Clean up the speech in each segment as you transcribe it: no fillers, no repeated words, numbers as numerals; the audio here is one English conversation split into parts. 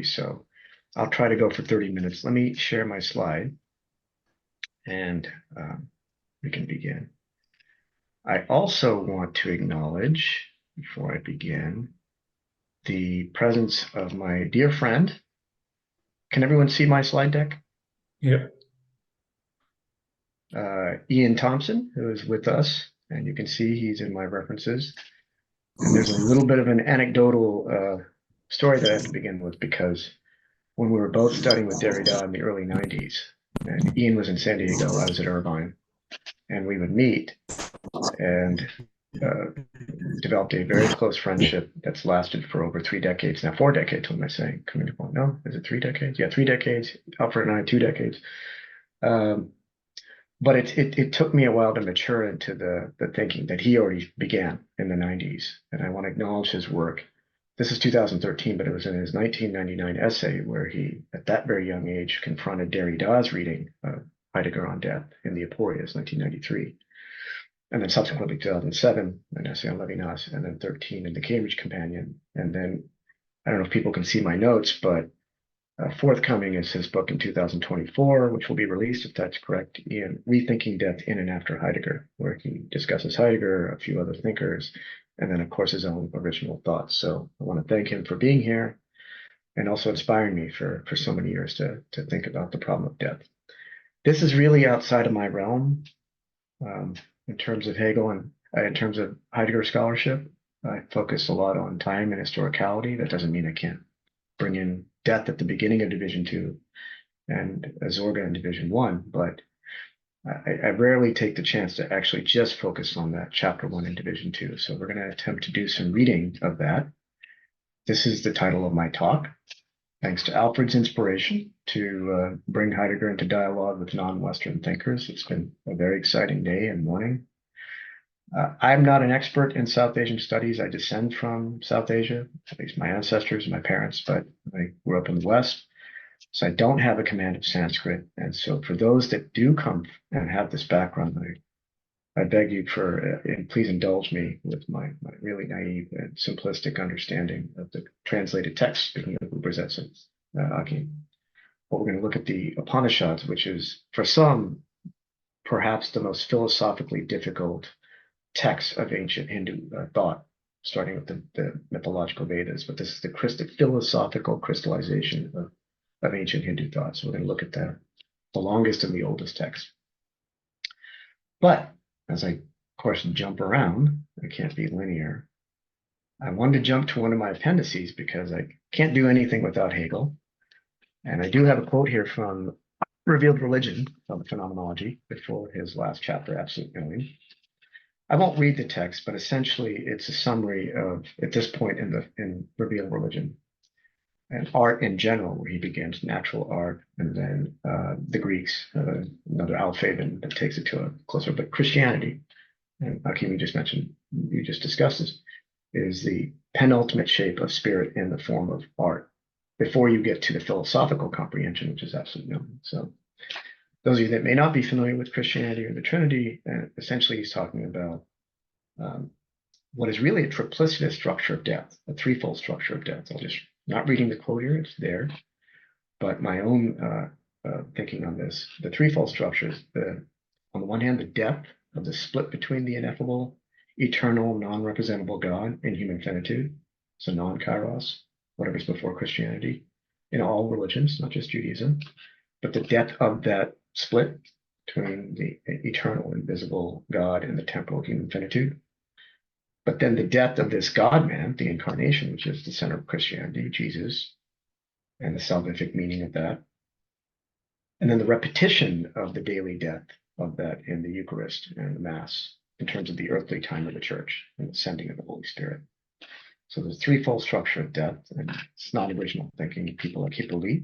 so I'll try to go for 30 minutes. Let me share my slide and we can begin. I also want to acknowledge, before I begin, the presence of my dear friend. Can everyone see my slide deck? Yeah. Ian Thompson, who is with us, and you can see he's in my references. And there's a little bit of an anecdotal story that I have to begin with, because when we were both studying with Derrida in the early 90s, and Ian was in San Diego, I was at Irvine, and we would meet and developed a very close friendship that's lasted for over 3 decades. Now, 4 decades, what am I saying? Coming to point. No, is it 3 decades? Yeah, 3 decades. Alfred and I, 2 decades. But it took me a while to mature into the thinking that he already began in the 90s. And I want to acknowledge his work. This is 2013, but it was in his 1999 essay where he, at that very young age, confronted Derrida's reading of Heidegger on Death in the Aporias, 1993. And then subsequently 2007, an essay on Levinas, and then 13 in the Cambridge Companion. And then, I don't know if people can see my notes, but forthcoming is his book in 2024, which will be released, if that's correct, Ian, Rethinking Death in and After Heidegger, where he discusses Heidegger, a few other thinkers, and then, of course, his own original thoughts. So I want to thank him for being here and also inspiring me for so many years to think about the problem of death. This is really outside of my realm in terms of Hegel and in terms of Heidegger scholarship. I focus a lot on time and historicality. That doesn't mean I can't bring in death at the beginning of Division 2 and Azorga in Division 1, but I rarely take the chance to actually just focus on that Chapter 1 in Division 2. So we're going to attempt to do some reading of that. This is the title of my talk. Thanks to Alfred's inspiration to bring Heidegger into dialogue with non-Western thinkers. It's been a very exciting day and morning. I'm not an expert in South Asian studies. I descend from South Asia, at least my ancestors and my parents, but I grew up in the West. So I don't have a command of Sanskrit. And so for those that do come and have this background, I beg you for, and please indulge me with my really naive and simplistic understanding of the translated text, speaking of Uberzetsen, Aki. But we're going to look at the Upanishads, which is, for some, perhaps the most philosophically difficult text of ancient Hindu thought, starting with the mythological Vedas. But this is the philosophical crystallization of ancient Hindu thought. So we're going to look at the longest and the oldest text. But as I, of course, jump around, I can't be linear. I wanted to jump to one of my appendices because I can't do anything without Hegel. And I do have a quote here from Revealed Religion of the Phenomenology before his last chapter, Absolute Knowing. I won't read the text, but essentially it's a summary of, at this point in Revealed Religion, and art in general, where he begins natural art, and then the Greeks, another Alphabean that takes it to a closer, but Christianity, and Akim, you just mentioned, you just discussed this, is the penultimate shape of spirit in the form of art, before you get to the philosophical comprehension, which is absolute knowing. So those of you that may not be familiar with Christianity or the Trinity, essentially he's talking about what is really a triplicitous structure of death, a threefold structure of death. I'll just, not reading the quote here, it's there, but my own thinking on this. The threefold structure is, on the one hand, the depth of the split between the ineffable, eternal, non-representable God and human finitude, so non-kairos, whatever's before Christianity, in all religions, not just Judaism, but the depth of that split between the eternal, invisible God and the temporal human finitude. But then the death of this God-man, the incarnation, which is the center of Christianity, Jesus, and the salvific meaning of that. And then the repetition of the daily death of that in the Eucharist and the Mass, in terms of the earthly time of the Church and the sending of the Holy Spirit. So there's a threefold structure of death, and it's not original thinking. People like Hippolyte,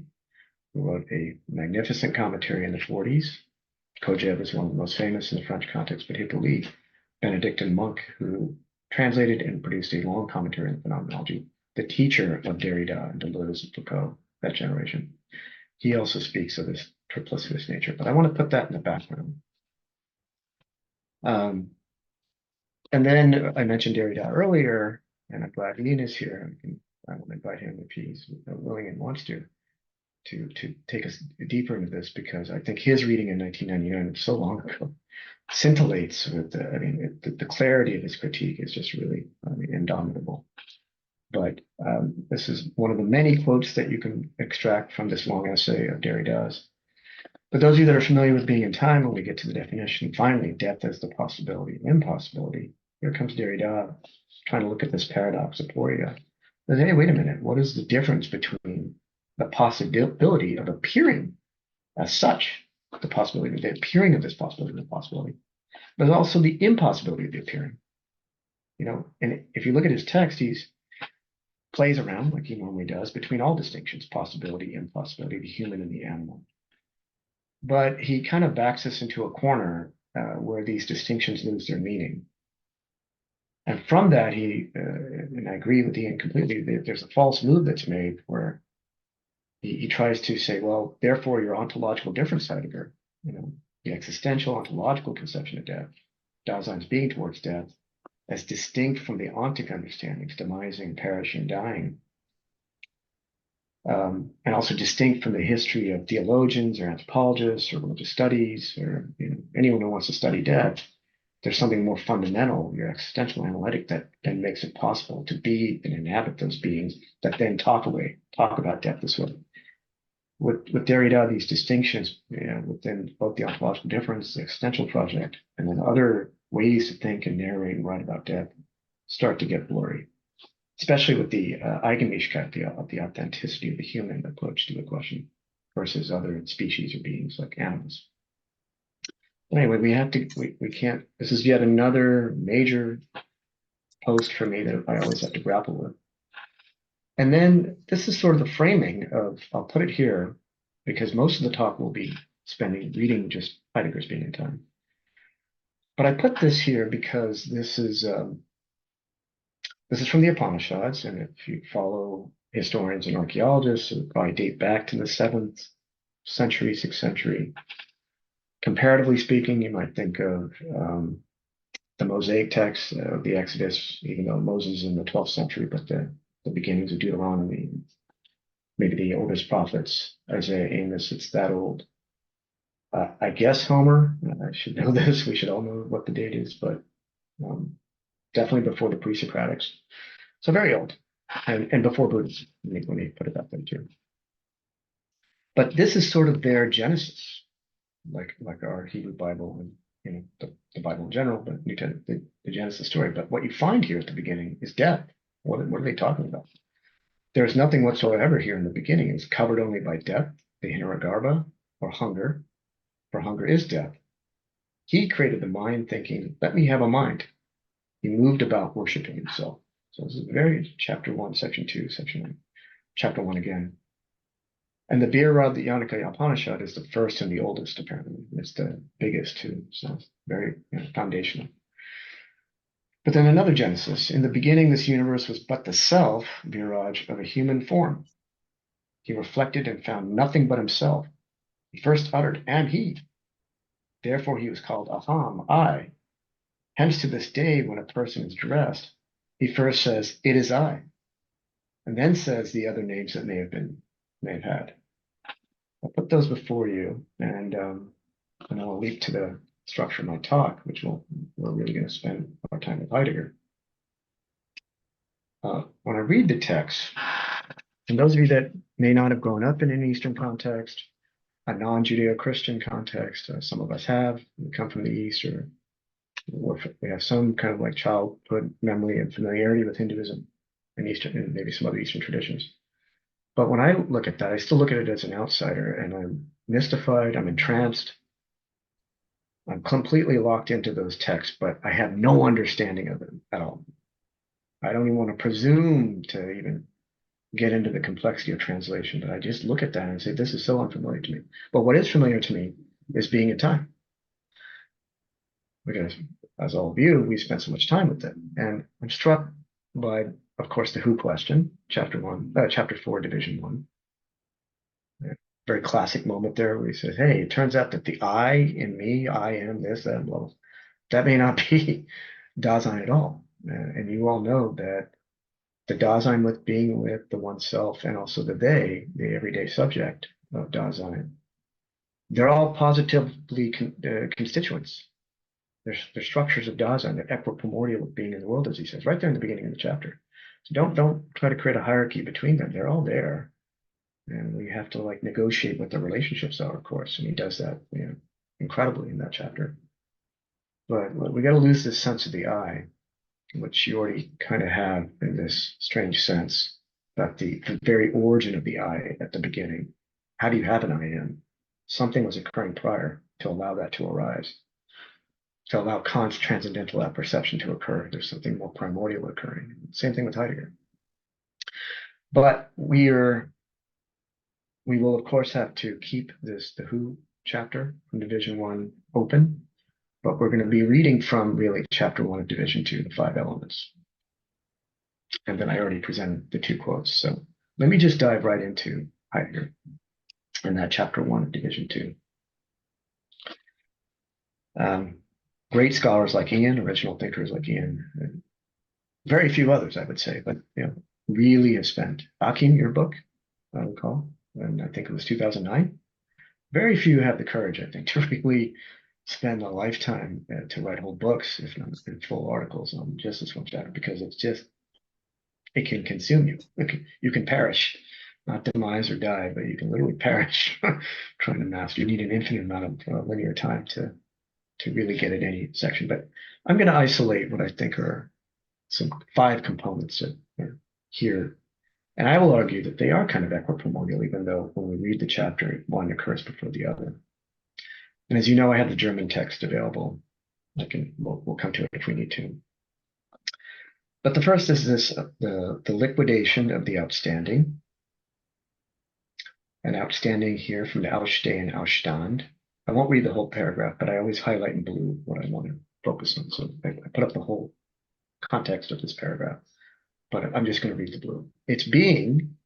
who wrote a magnificent commentary in the 40s. Kojève is one of the most famous in the French context, but Hippolyte, Benedictine monk, who translated and produced a long commentary on phenomenology, the teacher of Derrida and Deleuze and Foucault, that generation. He also speaks of this triplicitous nature, but I want to put that in the background. And then I mentioned Derrida earlier, and I'm glad Ian is here. I want to invite him if he's willing and wants to take us deeper into this, because I think his reading in 1999, so long ago, scintillates with the clarity of his critique is just really indomitable. But this is one of the many quotes that you can extract from this long essay of Derrida's. But those of you that are familiar with being in time, when we get to the definition, finally, death as the possibility of impossibility, here comes Derrida trying to look at this paradox of aporia. Says, hey, wait a minute, what is the difference between the possibility of appearing as such, the possibility, the appearing of this possibility, the possibility, but also the impossibility of the appearing? And if you look at his text, he's plays around like he normally does between all distinctions, possibility, impossibility, the human and the animal. But he kind of backs us into a corner where these distinctions lose their meaning. And from that, and I agree with Ian completely, there's a false move that's made where he tries to say, well, therefore your ontological difference, Heidegger, the existential ontological conception of death, Dasein's being towards death, as distinct from the ontic understandings, demising, perishing, dying, and also distinct from the history of theologians or anthropologists or religious studies or anyone who wants to study death. There's something more fundamental, your existential analytic, that then makes it possible to be and inhabit those beings that then talk about death this way. With Derrida, these distinctions within both the ontological difference, the existential project, and then other ways to think and narrate and write about death start to get blurry, especially with the Eigenmächtigkeit, the authenticity of the human approach to the question versus other species or beings like animals. Anyway, we can't, this is yet another major post for me that I always have to grapple with. And then this is sort of the framing of, I'll put it here, because most of the talk will be spending reading just Heidegger's Being in Time. But I put this here because this is from the Upanishads, and if you follow historians and archaeologists, it would probably date back to the 7th century, 6th century. Comparatively speaking, you might think of the Mosaic text of the Exodus, even though Moses is in the 12th century, but the beginnings of Deuteronomy, maybe the oldest prophets, Isaiah, Amos, it's that old. I guess Homer, I should know this, we should all know what the date is, but definitely before the pre-Socratics. So very old, and before Buddhism, when they put it that way too. But this is sort of their genesis, like our Hebrew Bible and the Bible in general, but the Genesis story. But what you find here at the beginning is death. What are they talking about? There's nothing whatsoever here in the beginning. It's covered only by death, the hinaragarbha, or hunger, for hunger is death. He created the mind thinking, let me have a mind. He moved about worshiping himself. So this is very chapter 1, section 2, section 9, chapter 1 again. And the Derrida Upanishad is the first and the oldest, apparently. It's the biggest too, so it's very foundational. But then another Genesis. In the beginning, this universe was but the self, Viraj, of a human form. He reflected and found nothing but himself. He first uttered, and he. Therefore, he was called Aham, I. Hence, to this day, when a person is dressed, he first says, it is I, and then says the other names that may have had. I'll put those before you, and I'll leap to the structure of my talk, which we're really going to spend our time with Heidegger. When I read the text, and those of you that may not have grown up in an Eastern context, a non-Judeo-Christian context, some of us have, we come from the East, or we have some kind of like childhood memory and familiarity with Hinduism and Eastern, and maybe some other Eastern traditions. But when I look at that, I still look at it as an outsider, and I'm mystified, I'm entranced, I'm completely locked into those texts, but I have no understanding of them at all. I don't even want to presume to even get into the complexity of translation, but I just look at that and say, this is so unfamiliar to me. But what is familiar to me is Being in Time. Because as all of you, we spent so much time with it. And I'm struck by, of course, the who question, chapter 4, division 1. Very classic moment there where he says, hey, it turns out that the I in me, I am this, that, blah, blah. That may not be Dasein at all. And you all know that the Dasein with being with, the oneself, and also the they, the everyday subject of Dasein, they're all positively constituents. They're structures of Dasein. They're equiprimordial of being in the world, as he says, right there in the beginning of the chapter. So don't try to create a hierarchy between them. They're all there. And we have to like negotiate what the relationships are, of course. And he does that, incredibly in that chapter. But we got to lose this sense of the I, which you already kind of have in this strange sense about the very origin of the I at the beginning. How do you have an I am? Something was occurring prior to allow that to arise, to allow Kant's transcendental apperception to occur. There's something more primordial occurring. Same thing with Heidegger. But we will of course have to keep the Who chapter from Division 1 open, but we're going to be reading from really chapter 1 of Division 2, the 5 elements. And then I already presented the 2 quotes. So let me just dive right into Heidegger in that chapter 1 of Division 2. Great scholars like Ian, original thinkers like Ian, and very few others, I would say, but really have spent. Akim, your book, I recall, and I think it was 2009. Very few have the courage, I think, to really spend a lifetime to write whole books, if not full articles on just this one chapter, because it can consume you. You can perish, not demise or die, but you can literally perish trying to master. You need an infinite amount of linear time to really get at any section. But I'm going to isolate what I think are some 5 components that are here. And I will argue that they are kind of equiprimordial, even though when we read the chapter, one occurs before the other. And as you know, I have the German text available. We'll come to it if we need to. But the first is the liquidation of the outstanding. An outstanding here from the Ausstehen, Ausstand. I won't read the whole paragraph, but I always highlight in blue what I want to focus on. So I put up the whole context of this paragraph, but I'm just going to read the blue. Its being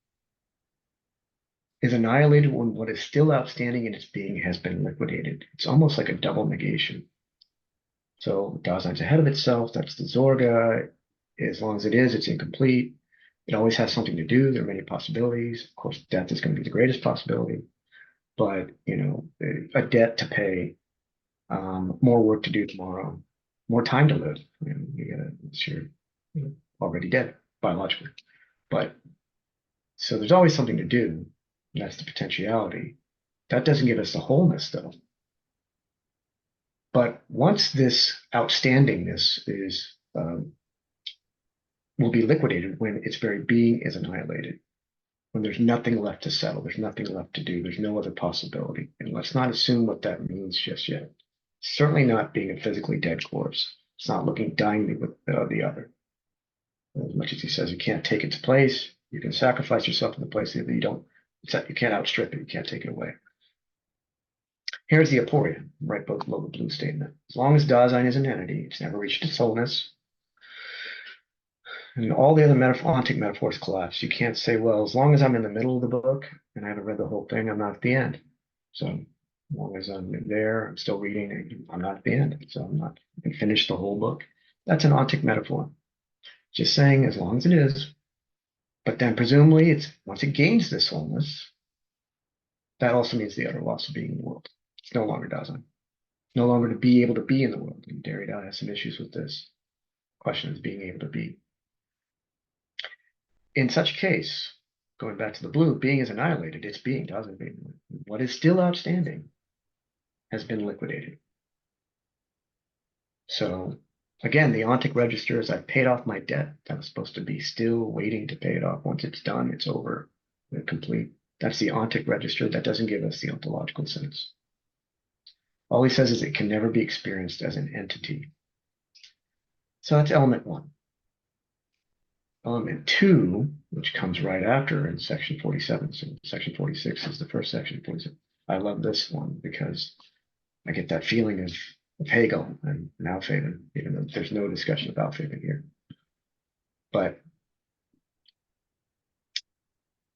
is annihilated when what is still outstanding in its being has been liquidated. It's almost like a double negation. So Dasein's ahead of itself. That's the Zorga. As long as it is, it's incomplete. It always has something to do. There are many possibilities. Of course, death is going to be the greatest possibility. But, a debt to pay, more work to do tomorrow, more time to live. You're already dead biologically. But so there's always something to do. And that's the potentiality. That doesn't give us the wholeness, though. But once this outstandingness will be liquidated when its very being is annihilated, when there's nothing left to settle, there's nothing left to do, there's no other possibility. And let's not assume what that means just yet. Certainly not being a physically dead corpse. It's not dying with the other. As much as he says you can't take its place, you can sacrifice yourself in the place that you can't outstrip it, you can't take it away. Here's the aporia, right below the blue statement. As long as Dasein is an entity, it's never reached its wholeness. And all the other ontic metaphors collapse. You can't say, well, as long as I'm in the middle of the book and I haven't read the whole thing, I'm not at the end. So as long as I'm there, I'm still reading, I'm not at the end. So I can finish the whole book. That's an ontic metaphor. Just saying, as long as it is. But then presumably, once it gains this wholeness, that also means the utter loss of being in the world. It's no longer Dasein. No longer to be able to be in the world. And Derrida has some issues with this question of being able to be. In such case, going back to the blue, being is annihilated. Its being doesn't be. What is still outstanding has been liquidated. So again, the ontic register is I've paid off my debt. That was supposed to be still waiting to pay it off. Once it's done, it's over, complete. That's the ontic register. That doesn't give us the ontological sense. All he says is it can never be experienced as an entity. So that's element 1. Element 2, which comes right after in section 47. So section 46 is the first section. 47. I love this one because I get that feeling of Hegel and Aufheben, even though there's no discussion of Aufheben here. But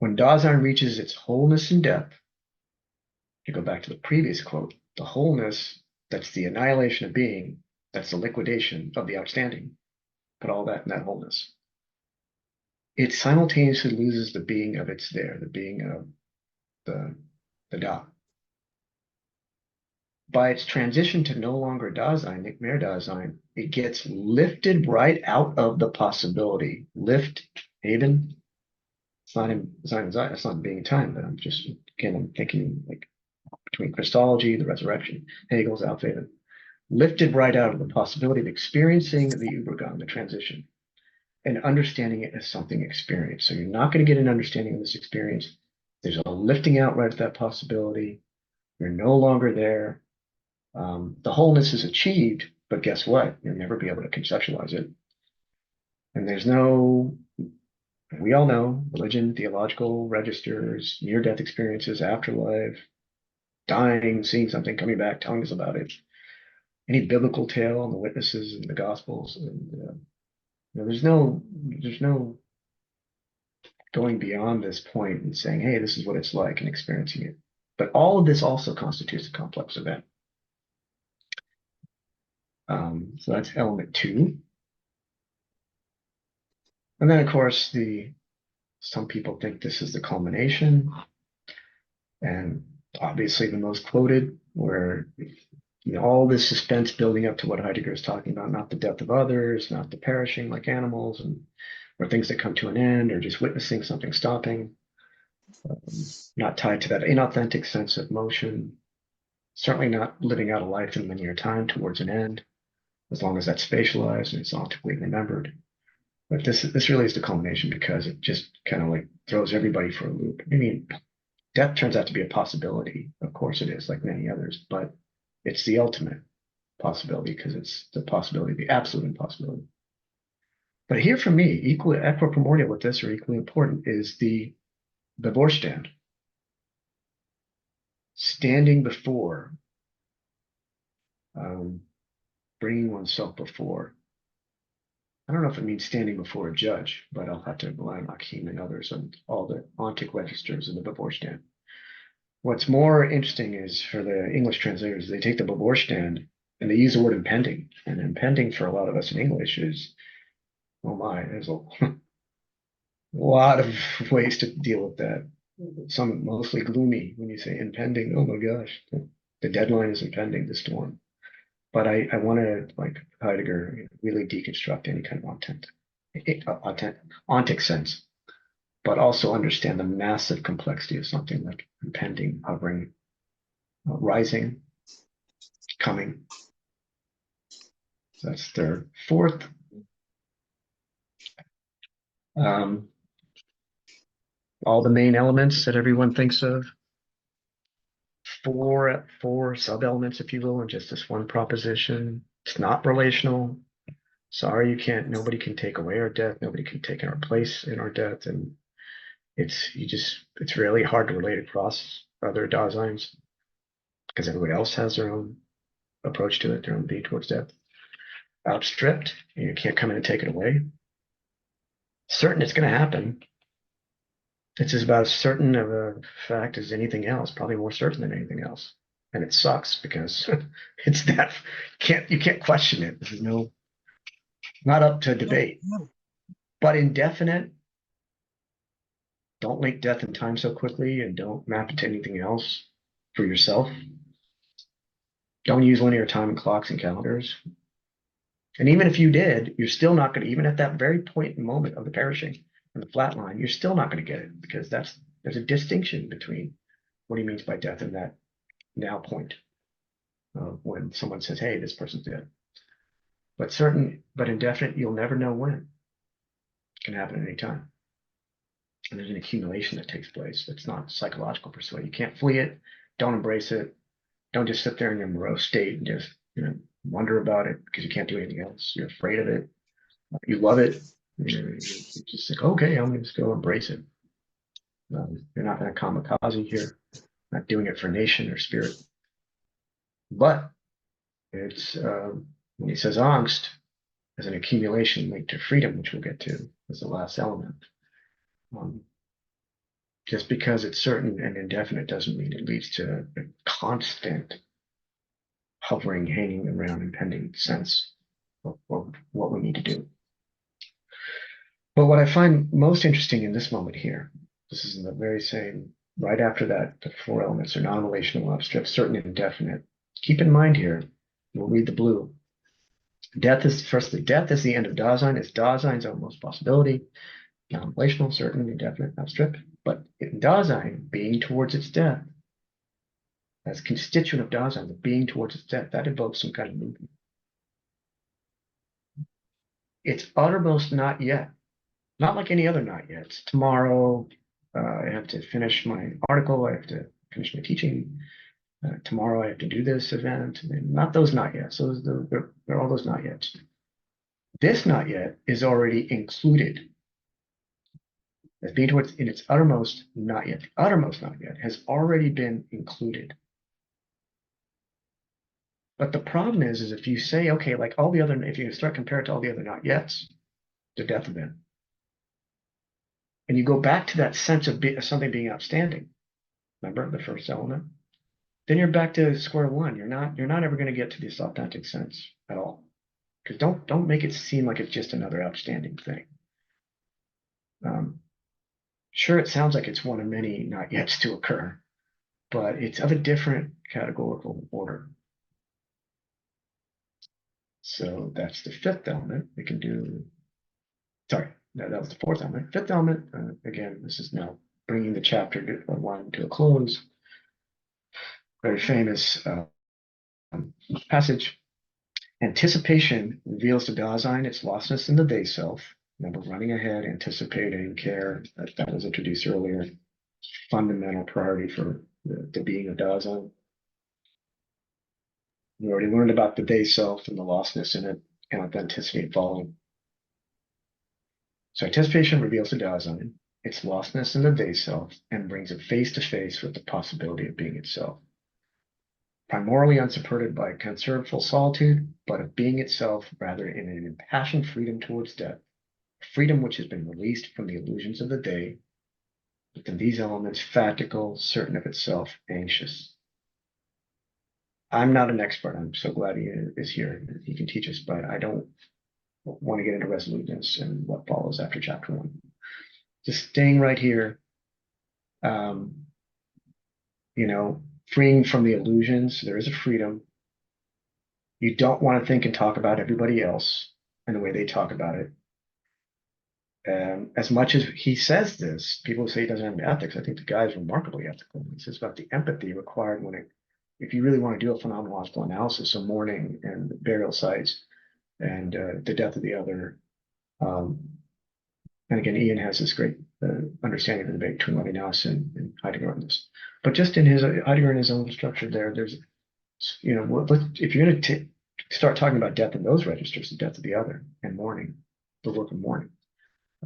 when Dasein reaches its wholeness and depth, to go back to the previous quote, the wholeness, that's the annihilation of being, that's the liquidation of the outstanding. Put all that in that wholeness. it simultaneously loses the being of its there, the being of the Da. By its transition to no longer Dasein, nicht mehr Dasein, it gets lifted right out of the possibility. Lift, Haven. It's not in it's not being in time, but I'm thinking like between Christology, the resurrection, Hegel's Aufheben. Lifted right out of the possibility of experiencing the Übergang, the transition, and understanding it as something experienced. So you're not going to get an understanding of this experience. There's a lifting out right at that possibility. You're no longer there. The wholeness is achieved, but guess what? You'll never be able to conceptualize it. And we all know, religion, theological registers, near-death experiences, afterlife, dying, seeing something, coming back, telling us about it. Any biblical tale on the witnesses in the Gospels, and there's no going beyond this point and saying, hey, this is what it's like and experiencing it. But all of this also constitutes a complex event. So that's element 2. And then, of course, some people think this is the culmination, and obviously the most quoted, where all this suspense building up to what Heidegger is talking about, not the death of others, not the perishing like animals, or things that come to an end, or just witnessing something stopping, not tied to that inauthentic sense of motion, certainly not living out a life in linear time towards an end, as long as that's spatialized and it's optically remembered. But this really is the culmination, because it just kind of like throws everybody for a loop. I mean, death turns out to be a possibility. Of course it is, like many others, but it's the ultimate possibility, because it's the possibility, the absolute impossibility. But here for me, equally equiprimordial with this, or equally important, is the Bevorstand. Standing before, bringing oneself before. I don't know if it means standing before a judge, but I'll have to rely on Hakim and others and all the ontic registers in the Bevorstand. What's more interesting is, for the English translators, they take the Bevorstand and they use the word impending. And impending for a lot of us in English is, oh my, there's a lot of ways to deal with that. Some mostly gloomy when you say impending. Oh my gosh, the deadline is impending, the storm. But I want to, like Heidegger, really deconstruct any kind of ontic sense, but also understand the massive complexity of something like impending, hovering, rising, coming. So that's third. Fourth, all the main elements that everyone thinks of. Four sub-elements, if you will, in just this one proposition. It's not relational. Sorry, nobody can take away our death. Nobody can take our place in our death. And it's really hard to relate across other Daseins, because everybody else has their own approach to it, their own view towards death. Outstripped, you can't come in and take it away. Certain it's going to happen. It's as about as certain of a fact as anything else, probably more certain than anything else. And it sucks, because it's that you can't question it. There's not up to debate. But indefinite, don't link death and time so quickly, and don't map it to anything else for yourself. Don't use linear time and clocks and calendars. And even if you did, you're still not going to, even at that very point and moment of the perishing and the flat line, you're still not going to get it, because there's a distinction between what he means by death and that now point when someone says, hey, this person's dead. But indefinite, you'll never know when. It can happen at any time. And there's an accumulation that takes place. It's not psychological per se. You can't flee it. Don't embrace it. Don't just sit there in your morose state and just wonder about it, because you can't do anything else. You're afraid of it. You love it. You're just like, okay, I'm going to just go embrace it. You're not going to kamikaze here. Not doing it for nation or spirit. But it's when he says angst as an accumulation linked to freedom, which we'll get to as the last element. Just because it's certain and indefinite doesn't mean it leads to a constant hovering, hanging around, impending sense of what we need to do. But what I find most interesting in this moment here, this is in the very same, right after that, the four elements are non-relational, abstract, certain, and indefinite. Keep in mind here, we'll read the blue. Death is, firstly, death is the end of Dasein, is Dasein's utmost possibility, non-relational, certain, indefinite, abstract. But in Dasein, being towards its death, as constituent of Dasein, the being towards its death, that invokes some kind of movement. It's uttermost not yet, not like any other not yet. Tomorrow, I have to finish my article, I have to finish my teaching. Tomorrow, I have to do this event. And not those not yet. So they're all those not yet. This not yet is already included as being towards in its uttermost not yet. The uttermost not yet has already been included. But the problem is if you say, okay, like all the other, if you start comparing it to all the other not yets, the death event, and you go back to that sense of something being outstanding, remember the first element, then you're back to square one. You're not ever going to get to this authentic sense at all. Because don't make it seem like it's just another outstanding thing. Sure, it sounds like it's one of many not yets to occur, but it's of a different categorical order. So that's the fifth element. We can do, sorry, no, that was the fourth element. Fifth element, again, this is now bringing the chapter one to a close. Very famous passage. Anticipation reveals to Dasein its lostness in the they self. Remember, running ahead, anticipating, care, that was introduced earlier. Fundamental priority for the being of Dasein. We already learned about the they self and the lostness in it, and authenticity and following. So anticipation reveals to Dasein its lostness in the they self and brings it face to face with the possibility of being itself. Primarily unsupported by conserveful solitude, but of being itself rather in an impassioned freedom towards death, freedom which has been released from the illusions of the day, within these elements, fatical, certain of itself, anxious. I'm not an expert. I'm so glad he is here. He can teach us, but I don't want to get into resoluteness and what follows after chapter one. Just staying right here, freeing from the illusions. There is a freedom. You don't want to think and talk about everybody else and the way they talk about it. As much as he says this, people say he doesn't have any ethics. I think the guy is remarkably ethical. He says about the empathy required if you really want to do a phenomenological analysis of mourning and burial sites and the death of the other. And again, Ian has this great understanding of the debate between Levinas and Heidegger on this. But just in Heidegger in his own structure there's, if you're going to start talking about death in those registers, the death of the other and mourning, the work of mourning,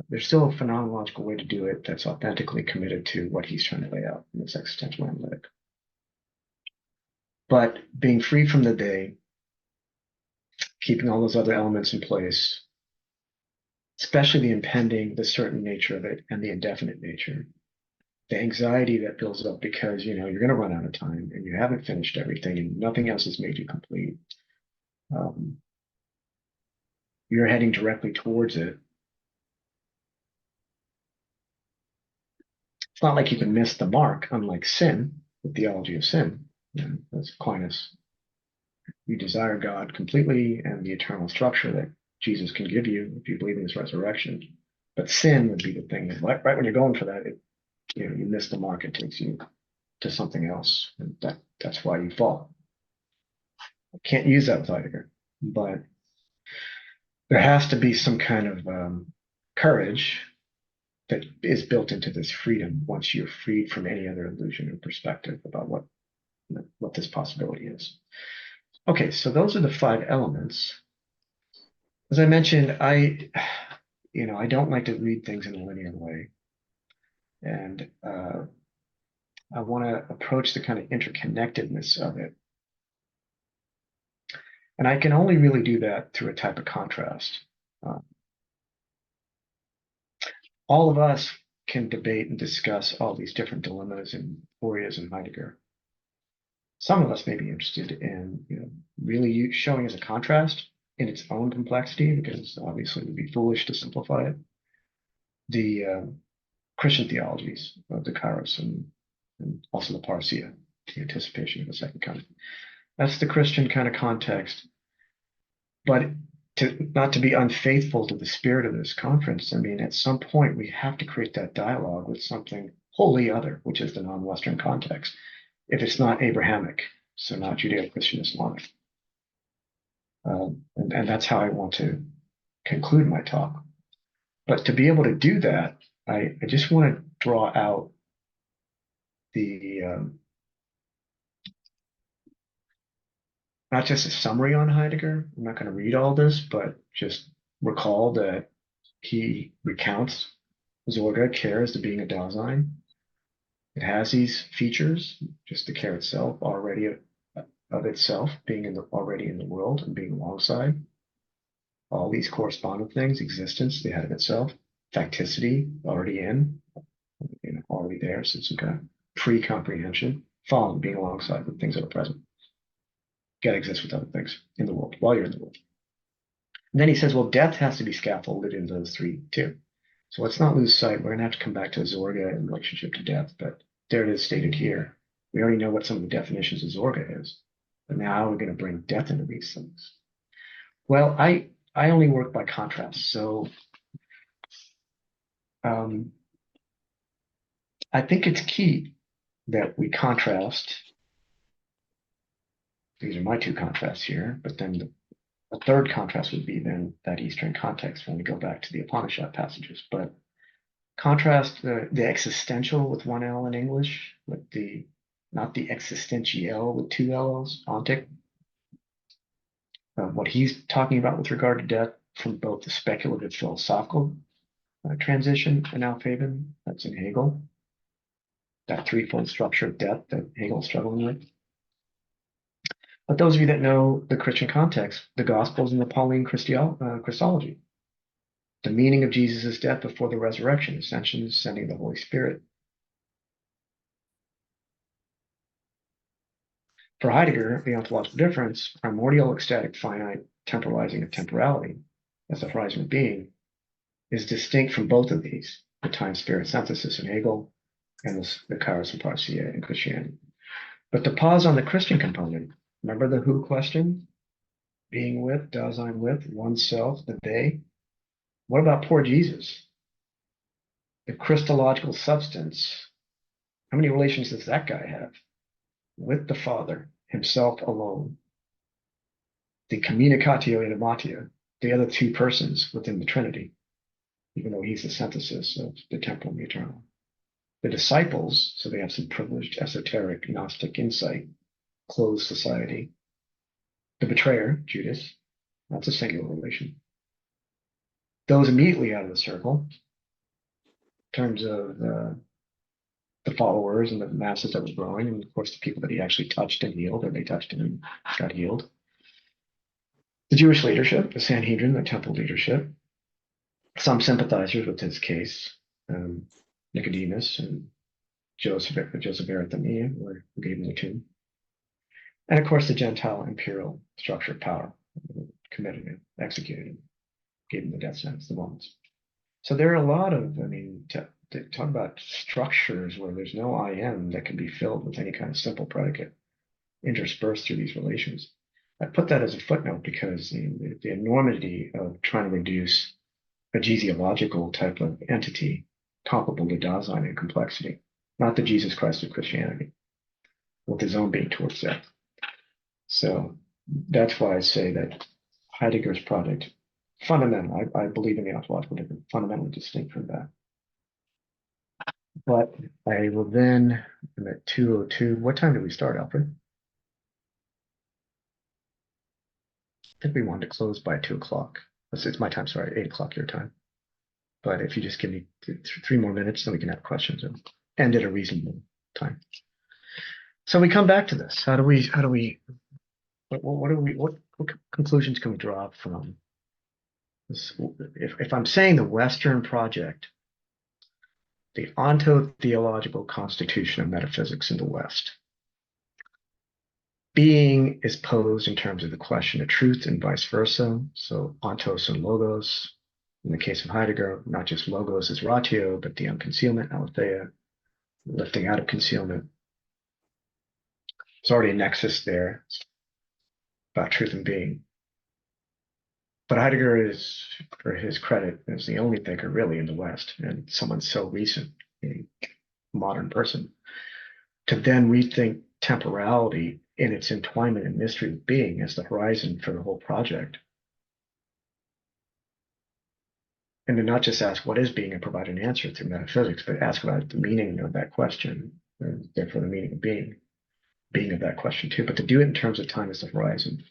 there's still a phenomenological way to do it that's authentically committed to what he's trying to lay out in this existential analytic. But being free from the day, keeping all those other elements in place, especially the impending, the certain nature of it, and the indefinite nature, the anxiety that builds up because you're going to run out of time and you haven't finished everything and nothing else has made you complete. You're heading directly towards it. It's not like you can miss the mark, unlike sin, the theology of sin. That's Aquinas. You desire God completely and the eternal structure that Jesus can give you if you believe in his resurrection. But sin would be the thing. Right when you're going for that, you miss the mark. It takes you to something else. And that's why you fall. I can't use that with Heidegger, but there has to be some kind of courage that is built into this freedom once you're freed from any other illusion or perspective about what this possibility is. Okay, so those are the five elements. As I mentioned, I don't like to read things in a linear way. And I want to approach the kind of interconnectedness of it. And I can only really do that through a type of contrast. All of us can debate and discuss all these different dilemmas and aporias in Heidegger. Some of us may be interested in really showing as a contrast in its own complexity, because obviously it would be foolish to simplify it. the Christian theologies of the Kairos and also the Parsia, the anticipation of the second coming. That's the Christian kind of context. But not to be unfaithful to the spirit of this conference, I mean, at some point we have to create that dialogue with something wholly other, which is the non-Western context. If it's not Abrahamic, so not Judeo-Christian Islamic. And that's how I want to conclude my talk. But to be able to do that, I just want to draw out the not just a summary on Heidegger. I'm not going to read all this, but just recall that he recounts Zorga care as to being a Dasein. It has these features, just the care itself, already of itself, being already in the world and being alongside. All these correspondent things, existence, the head of itself, facticity, already already there, so some kind of pre-comprehension, fallen, being alongside with things that are present. Got to exist with other things in the world while you're in the world. And then he says, well, death has to be scaffolded in those three too. So let's not lose sight. We're going to have to come back to Zorga in relationship to death, but there it is stated here. We already know what some of the definitions of Zorga is, but now we're going to bring death into these things. Well, I only work by contrast, so I think it's key that we contrast. These are my two contrasts here, but then the third contrast would be then that Eastern context when we go back to the Upanishad passages. But contrast the existential with one L in English with not the existential with two L's, ontic. What he's talking about with regard to death from both the speculative philosophical transition in Alphaben, that's in Hegel, that threefold structure of death that Hegel's struggling with. But those of you that know the Christian context, the Gospels and the Pauline Christology, the meaning of Jesus' death before the resurrection, ascension, sending the Holy Spirit. For Heidegger, the ontological difference, primordial, ecstatic, finite, temporalizing of temporality, as the horizon of being, is distinct from both of these, the time-spirit synthesis in Hegel and the Kairos and Parsia in Christianity. But to pause on the Christian component, remember the who question? Being with, Dasein with, oneself, the they. What about poor Jesus? The Christological substance. How many relations does that guy have? With the Father, himself alone. The communicatio animatia, the other two persons within the Trinity, even though he's the synthesis of the temporal and the eternal. The disciples, so they have some privileged, esoteric, Gnostic insight, closed society. The betrayer, Judas, that's a singular relation. Those immediately out of the circle, in terms of the followers and the masses that were growing, and of course the people that he actually touched and healed, or they touched him and got healed. The Jewish leadership, the Sanhedrin, the temple leadership, some sympathizers with his case, Nicodemus and Joseph Arimathea, who gave him the tomb. And of course the Gentile imperial structure of power, committed him, executed him, gave him the death sentence, the Romans. So there are a lot of, to talk about structures where there's no I am that can be filled with any kind of simple predicate interspersed through these relations. I put that as a footnote because the enormity of trying to reduce a gesiological type of entity comparable to Dasein in complexity, not the Jesus Christ of Christianity, with his own being towards death. So that's why I say that Heidegger's project, fundamental, I believe in the ontological difference, fundamentally distinct from that. But I will then, I'm at 2:02. What time did we start, Alfred? I think we wanted to close by 2 o'clock. It's my time, sorry, 8 o'clock your time. But if you just give me 3 more minutes, then we can have questions and end at a reasonable time. So we come back to this. What conclusions can we draw from this? If I'm saying the Western project, the onto-theological constitution of metaphysics in the West, being is posed in terms of the question of truth and vice versa. So ontos and logos, In the case of Heidegger, not just logos as ratio, but the unconcealment, aletheia, lifting out of concealment. There's already a nexus there about truth and being. But Heidegger is, for his credit, is the only thinker really in the West, and someone so recent, a modern person, to then rethink temporality in its entwinement and mystery of being as the horizon for the whole project. And to not just ask what is being and provide an answer through metaphysics, but ask about the meaning of that question, and therefore the meaning of being of that question too, but to do it in terms of time as the horizon.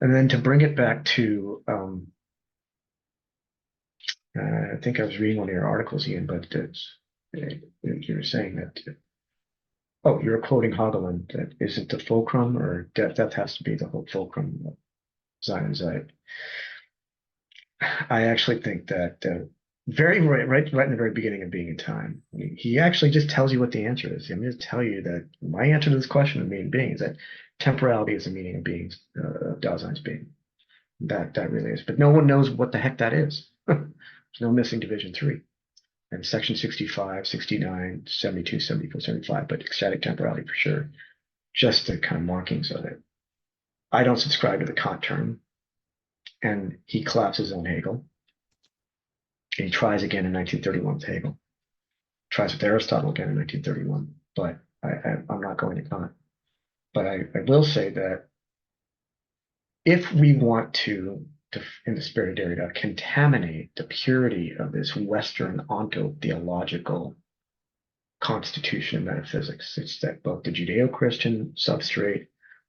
And then to bring it back to, I think I was reading one of your articles, Ian, but you were saying that, oh, you're quoting Hegel, that isn't the fulcrum, or death has to be the whole fulcrum of Sein and Zeit. I actually think that right in the very beginning of Being in Time, he actually just tells you what the answer is. I'm going to tell you that my answer to this question of meaning being is that temporality is the meaning of being, Dasein's being. That really is. But no one knows what the heck that is. There's no missing division 3. And section 65, 69, 72, 74, 75, but ecstatic temporality for sure. Just the kind of markings of it. I don't subscribe to the Kant term. And he collapses on Hegel. And he tries again in 1931 with Hegel. Tries with Aristotle again in 1931. But I'm not going to Kant. But I will say that if we want to, in the spirit of Derrida, contaminate the purity of this Western onto-theological constitution of metaphysics, it's that both the Judeo-Christian substrate,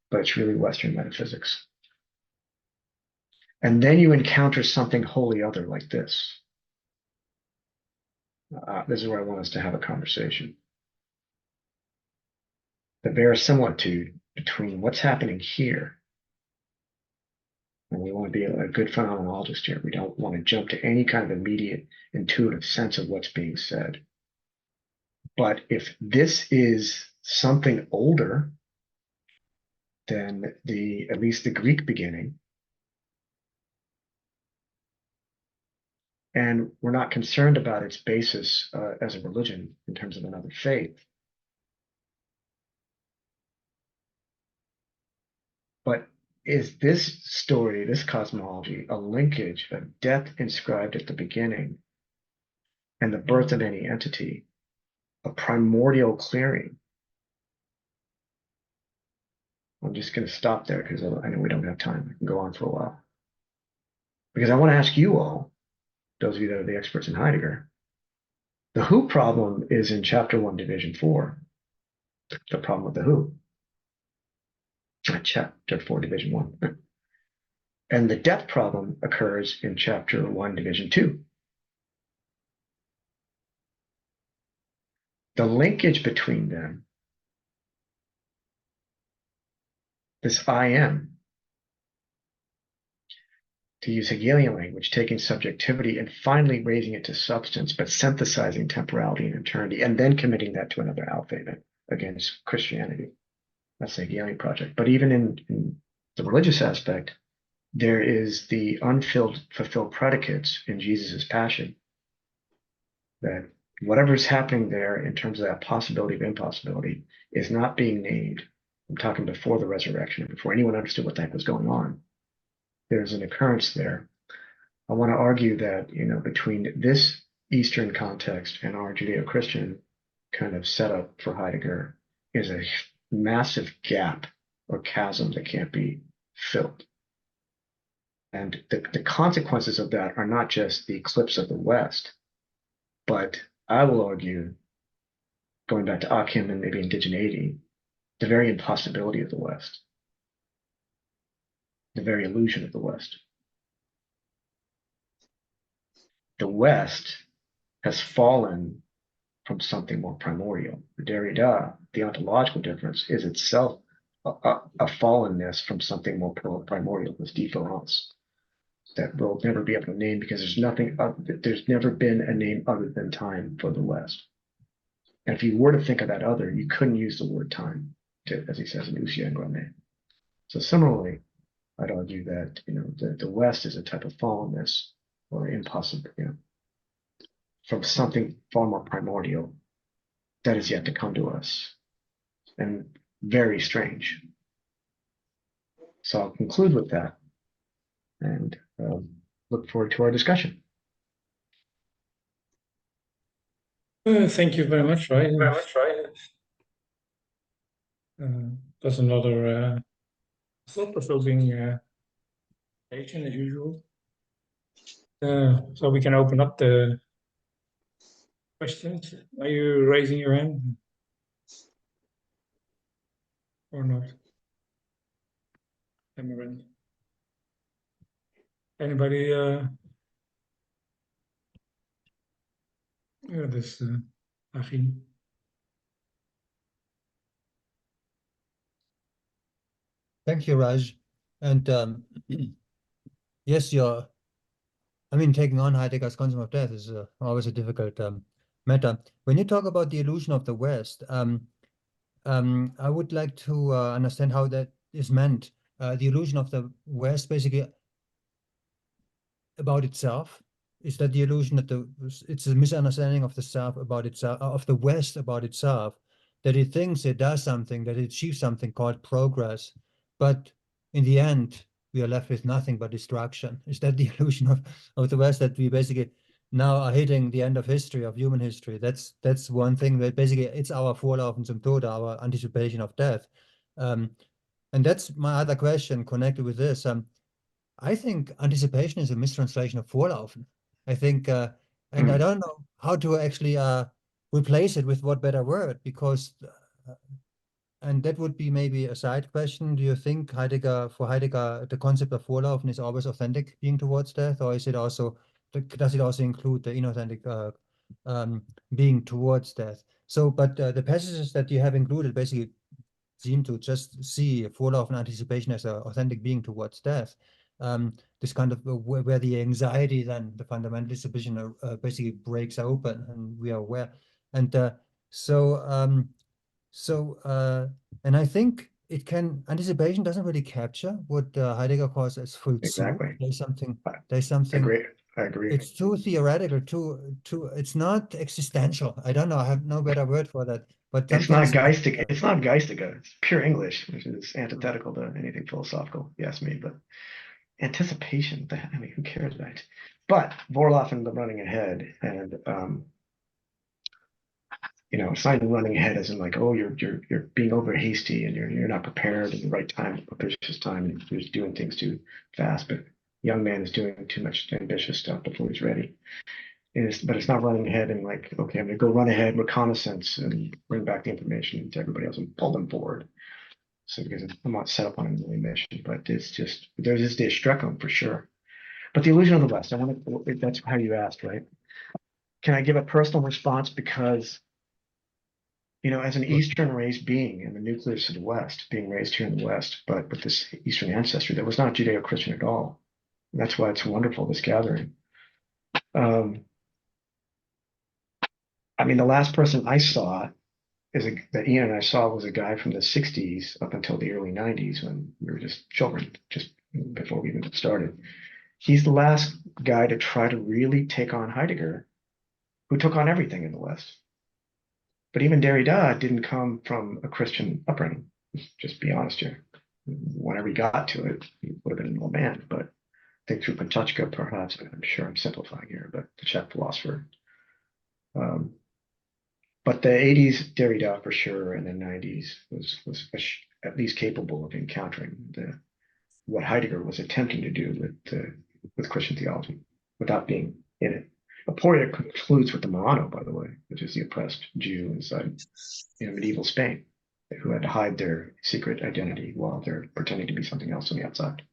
but it's really Western metaphysics. And then you encounter something wholly other like this. This is where I want us to have a conversation. The verisimilitude between what's happening here, and we want to be a good phenomenologist here. We don't want to jump to any kind of immediate intuitive sense of what's being said. But if this is something older than at least the Greek beginning, and we're not concerned about its basis as a religion in terms of another faith, but is this story, this cosmology, a linkage of death inscribed at the beginning and the birth of any entity, a primordial clearing? I'm just going to stop there because I know we don't have time. I can go on for a while. Because I want to ask you all, those of you that are the experts in Heidegger, the who problem is in chapter 1, division 4, the problem with the who. Chapter 4, division 1. And the death problem occurs in chapter 1, division 2. The linkage between them, this I am, to use Hegelian language, taking subjectivity and finally raising it to substance, but synthesizing temporality and eternity, and then committing that to another alpha against Christianity. That's the Hegelian project. But even in the religious aspect, there is the fulfilled predicates in Jesus's passion, that whatever's happening there in terms of that possibility of impossibility is not being named. I'm talking before the resurrection, before anyone understood what the heck was going on. There's an occurrence there. I want to argue that, between this Eastern context and our Judeo-Christian kind of setup for Heidegger is a massive gap or chasm that can't be filled. And the consequences of that are not just the eclipse of the West, but I will argue, going back to Akim and maybe indigeneity, the very impossibility of the West, the very illusion of the West. The West has fallen from something more primordial. For Derrida, the ontological difference is itself a fallenness from something more primordial, this difference that we'll never be able to name because there's never been a name other than time for the West. And if you were to think of that other, you couldn't use the word time, as he says in Usia and Grame. So similarly, I'd argue that the West is a type of fallenness or impossible, from something far more primordial that is yet to come to us, and very strange. So I'll conclude with that and look forward to our discussion. Thank you very much, Roy. That's another thought-provoking session as usual. So we can open up the questions. Are you raising your hand or not? Cameron. Anybody? Yeah, this Achim. Thank you, Raj. And yes, taking on Heidegger's concept of death is always a difficult matter. When you talk about the illusion of the West, I would like to understand how that is meant. The illusion of the West, basically about itself. Is that the illusion that it's a misunderstanding of the self about itself, of the West about itself, that it thinks it does something, that it achieves something called progress, but in the end we are left with nothing but destruction. Is that the illusion of the West, that we basically now are hitting the end of history, of human history? That's one thing, that basically it's our Vorlaufen zum Tode, our anticipation of death. And that's my other question connected with this. I think anticipation is a mistranslation of Vorlaufen. I think, and I don't know how to actually replace it with what better word, because, and that would be maybe a side question. Do you think for Heidegger, the concept of Vorlaufen is always authentic being towards death, or is it also, does it also include the inauthentic being towards death? So, but the passages that you have included basically seem to just see Vorlaufen anticipation as an authentic being towards death. This kind of where the anxiety, then the fundamentalist suspicion basically breaks open, and we are aware. And and I think anticipation doesn't really capture what Heidegger calls as Vollzug. Exactly. There's something. I agree. It's too theoretical, it's not existential. I don't know, I have no better word for that. But it's not geistig. It's not geistiger. It's pure English, which is antithetical to anything philosophical. You ask me, but anticipation. I mean, who cares about it? But Vorlaufen, the running ahead, and it's not even running ahead as in like, oh, you're being over hasty and you're not prepared at the right time, propitious time, and you're just doing things too fast. But young man is doing too much ambitious stuff before he's ready. But it's not running ahead and like, okay, I'm gonna go run ahead, reconnaissance, and bring back the information to everybody else and pull them forward. So because I'm not set up on a million mission, but it's just there's this day Streckung for sure. But the illusion of the West, that's how you asked, right? Can I give a personal response? Because as an Eastern raised being in the nucleus of the West, being raised here in the West, but with this Eastern ancestry that was not Judeo-Christian at all. And that's why it's wonderful, this gathering. The last person I saw that Ian and I saw was a guy from the 60s up until the early 90s when we were just children, just before we even got started. He's the last guy to try to really take on Heidegger, who took on everything in the West. But even Derrida didn't come from a Christian upbringing. Just be honest here. Whenever he got to it, he would have been an old man. But I think through Panchachka, perhaps, I'm sure I'm simplifying here, but the Czech philosopher. But the 80s, Derrida for sure, and the 90s was at least capable of encountering what Heidegger was attempting to do with Christian theology without being in it. Aporia concludes with the Marrano, by the way, which is the oppressed Jew inside medieval Spain, who had to hide their secret identity while they're pretending to be something else on the outside.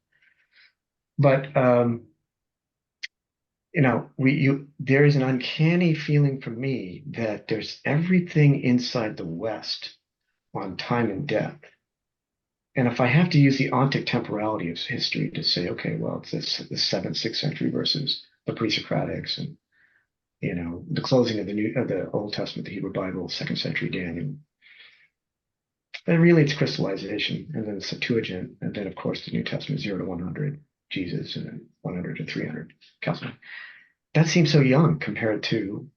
But there is an uncanny feeling for me that there's everything inside the West on time and death. And if I have to use the ontic temporality of history to say, okay, well, it's the 7th, 6th century versus the pre-Socratics, and the closing of the Old Testament, the Hebrew Bible, 2nd century Daniel. And really, it's crystallization, and then the Septuagint, and then of course the New Testament 0 to 100, Jesus and then 100 to 300 Chalcedon. That seems so young compared to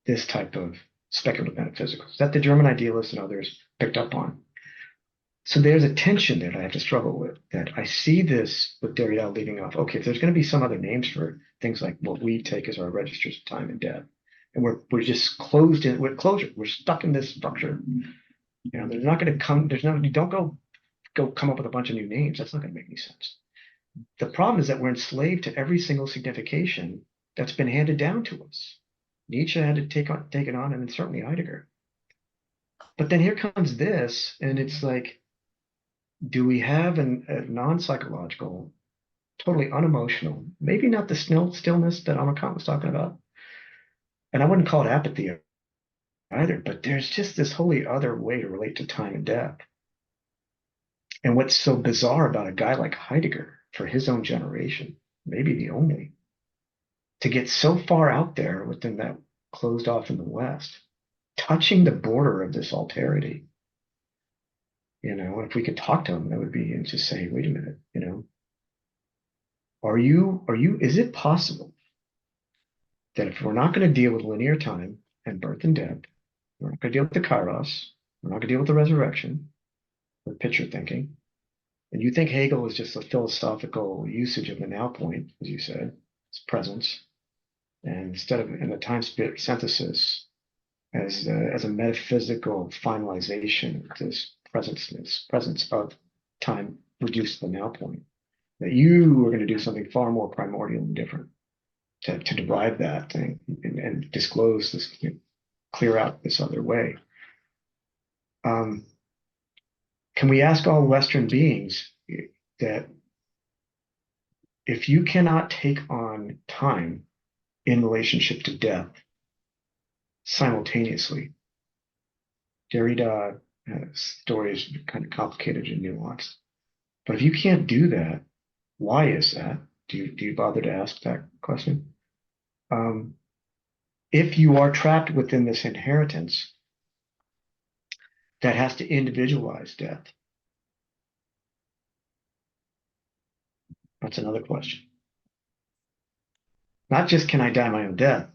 this type of speculative metaphysics that the German idealists and others picked up on. So there's a tension that I have to struggle with, that I see this with Derrida leaving off. Okay, if there's going to be some other names for things like what we take as our registers of time and death, and we're just closed in with closure. We're stuck in this structure. You know, there's not going to come. There's no. You don't go come up with a bunch of new names. That's not going to make any sense. The problem is that we're enslaved to every single signification that's been handed down to us. Nietzsche had to take it on, and then certainly Heidegger. But then here comes this, and it's like, do we have a non-psychological, totally unemotional, maybe not the stillness that Amakant was talking about, and I wouldn't call it apathy either, but there's just this wholly other way to relate to time and death. And what's so bizarre about a guy like Heidegger, for his own generation, maybe the only, to get so far out there within that closed off in the West, touching the border of this alterity. You know, if we could talk to him, that would be, and just say, wait a minute, you know, is it possible that if we're not going to deal with linear time and birth and death, we're not going to deal with the kairos, we're not going to deal with the resurrection, or picture thinking, and you think Hegel is just a philosophical usage of the now point, as you said, it's presence, and instead of in the time-spirit synthesis as a metaphysical finalization of this presence of time reduced to the now point, that you are going to do something far more primordial and different to derive that thing and disclose this, you know, clear out this other way. Can we ask all Western beings that if you cannot take on time in relationship to death simultaneously, Derrida story is kind of complicated and nuanced, but if you can't do that, why is that? Do you bother to ask that question? If you are trapped within this inheritance that has to individualize death, that's another question. Not just can I die my own death,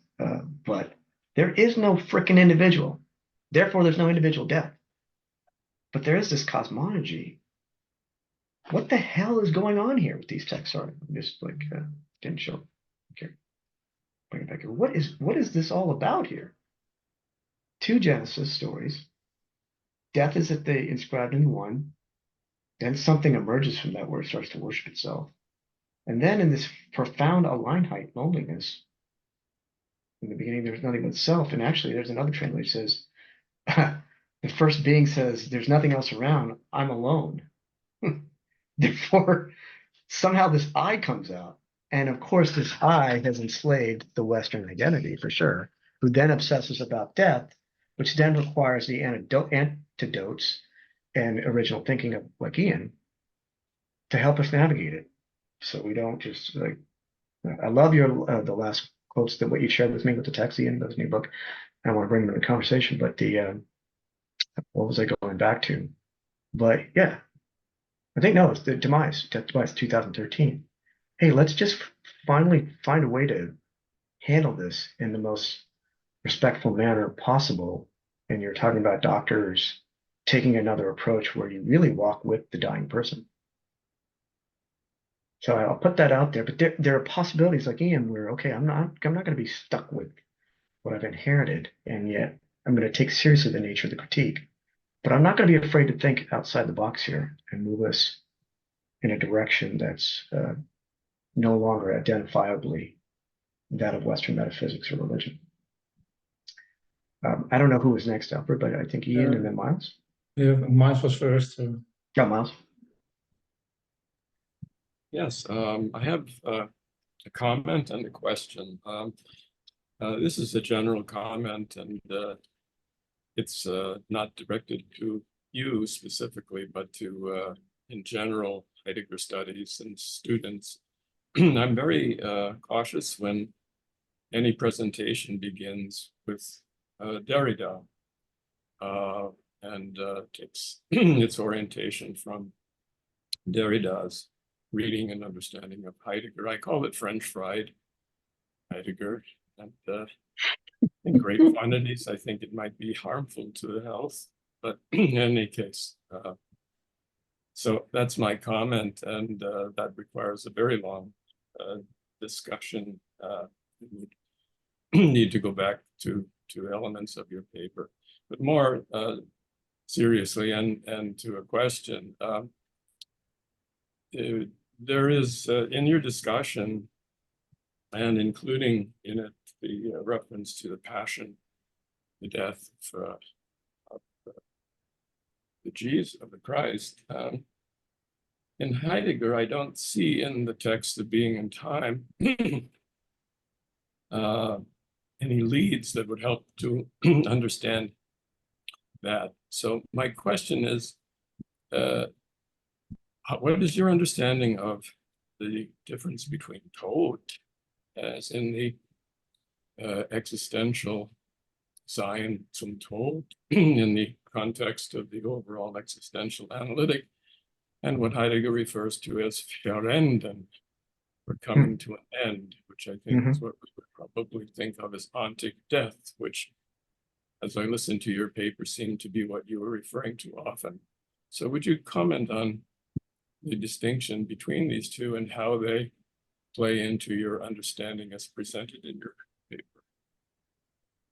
but there is no frickin' individual. Therefore, there's no individual death. But there is this cosmology. What the hell is going on here with these texts? Sorry, I'm just like didn't show. Okay, bring it back here. What is this all about here? Two Genesis stories. Death is that they inscribed in one. Then something emerges from that where it starts to worship itself. And then in this profound Alleinheit loneliness, in the beginning there's nothing but self. And actually there's another translation that says, the first being says, there's nothing else around, I'm alone. Therefore, somehow this I comes out. And of course, this I has enslaved the Western identity for sure, who then obsesses about death, which then requires the antidotes and original thinking of like Ian to help us navigate it. So we don't just like, I love your the last quotes that what you shared with me with the text, Ian, that was in your book. I want to bring them into the conversation, but the what was I going back to? But yeah, I think no, it's the demise 2013. Hey, let's just finally find a way to handle this in the most respectful manner possible. And you're talking about doctors taking another approach where you really walk with the dying person. So I'll put that out there, but there are possibilities like Ian where, okay, I'm not going to be stuck with what I've inherited, and yet I'm going to take seriously the nature of the critique. But I'm not going to be afraid to think outside the box here and move us in a direction that's no longer identifiably that of Western metaphysics or religion. I don't know who was next, Alfred, but I think Ian and then Miles. Yeah, Miles was first. So. Yeah, Miles. Yes, I have a comment and a question. This is a general comment, and it's not directed to you specifically, but to, in general, Heidegger Studies and students. I'm very cautious when any presentation begins with Derrida and takes its orientation from Derrida's reading and understanding of Heidegger. I call it French fried Heidegger, and in great quantities, I think it might be harmful to the health. But in any case, so that's my comment, and that requires a very long discussion. We need to go back to elements of your paper, but more seriously, and to a question. There is in your discussion, and including in it the reference to the passion, the death of the Christ. In Heidegger, I don't see in the text of Being and Time any leads that would help to understand that. So my question is, what is your understanding of the difference between Tod, as in the existential Sein zum Tod, in the context of the overall existential analytic, and what Heidegger refers to as Verenden, or coming to an end, which I think is what we would probably think of as ontic death, which, as I listened to your paper, seemed to be what you were referring to often. So would you comment on the distinction between these two and how they play into your understanding as presented in your paper?